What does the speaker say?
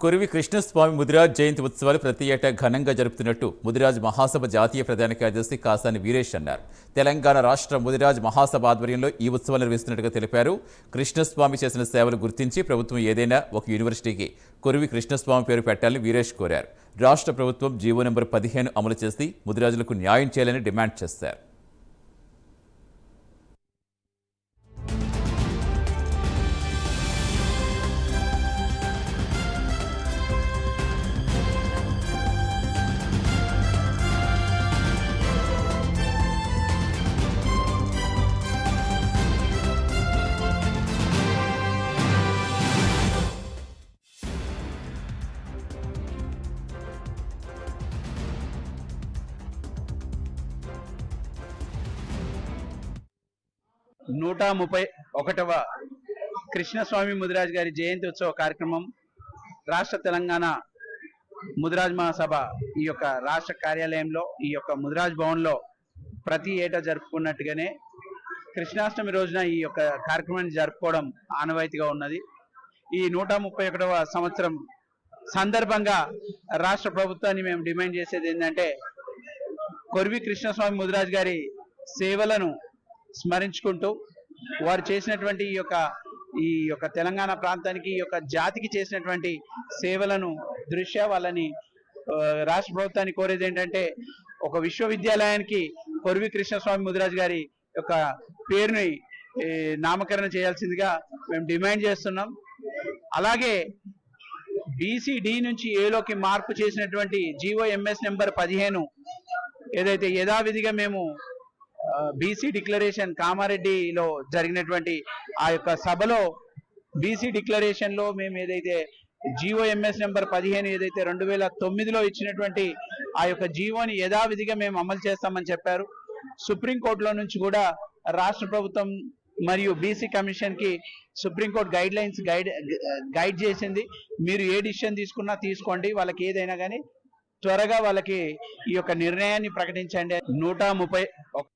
కొరివి కృష్ణస్వామి ముదిరాజ్ జయంతి ఉత్సవాలు ప్రతి ఏటా ఘనంగా జరుపుతున్నట్టు ముదిరాజ్ మహాసభ జాతీయ ప్రధాన కార్యదర్శి కాసాని వీరేష్ అన్నారు. తెలంగాణ రాష్ట్ర ముదిరాజ్ మహాసభ ఆధ్వర్యంలో ఈ ఉత్సవాలు నిర్వహిస్తున్నట్టుగా తెలిపారు. కృష్ణస్వామి చేసిన సేవలు గుర్తించి ప్రభుత్వం ఏదైనా ఒక యూనివర్సిటీకి కొరివి కృష్ణస్వామి పేరు పెట్టాలని వీరేష్ కోరారు. రాష్ట్ర ప్రభుత్వం జీవో నెంబర్ 15 అమలు చేసి ముదిరాజులకు న్యాయం చేయాలని డిమాండ్ చేశారు. నూట 31వ కృష్ణస్వామి ముదిరాజ్ గారి జయంతి ఉత్సవ కార్యక్రమం రాష్ట్ర తెలంగాణ ముదిరాజ్ మహాసభ ఈ యొక్క రాష్ట్ర కార్యాలయంలో ఈ యొక్క ముదిరాజ్ భవన్లో ప్రతి ఏటా జరుపుకున్నట్టుగానే కృష్ణాష్టమి రోజున ఈ యొక్క కార్యక్రమాన్ని జరుపుకోవడం ఆనవాయితీగా ఉన్నది. ఈ 131వ సంవత్సరం సందర్భంగా రాష్ట్ర ప్రభుత్వాన్ని మేము డిమాండ్ చేసేది ఏంటంటే, కొరివి కృష్ణస్వామి ముదిరాజ్ గారి సేవలను స్మరించుకుంటూ వారు చేసినటువంటి ఈ యొక్క తెలంగాణ ప్రాంతానికి ఈ యొక్క జాతికి చేసినటువంటి సేవలను దృష్ట్యా వాళ్ళని రాష్ట్ర ప్రభుత్వాన్ని కోరేది ఏంటంటే, ఒక విశ్వవిద్యాలయానికి కొరివి కృష్ణస్వామి ముదిరాజ్ గారి యొక్క పేరుని నామకరణం చేయాల్సిందిగా మేము డిమాండ్ చేస్తున్నాం. అలాగే BCD నుంచి ఏలోకి మార్పు చేసినటువంటి GOMS నెంబర్ 15 ఏదైతే యథావిధిగా మేము BC డిక్లరేషన్ కామారెడ్డిలో జరిగినటువంటి ఆ యొక్క సభలో BC డిక్లరేషన్ లో మేము ఏదైతే GOMS నెంబర్ 15 ఏదైతే 2009లో ఇచ్చినటువంటి ఆ యొక్క జీవోని యథావిధిగా మేము అమలు చేస్తామని చెప్పారు. సుప్రీంకోర్టులో నుంచి కూడా రాష్ట్ర ప్రభుత్వం మరియు BC కమిషన్ కి సుప్రీంకోర్టు గైడ్ చేసింది. మీరు ఏ డిసిషన్ తీసుకున్నా తీసుకోండి, వాళ్ళకి ఏదైనా కానీ త్వరగా వాళ్ళకి ఈ యొక్క నిర్ణయాన్ని ప్రకటించండి. 131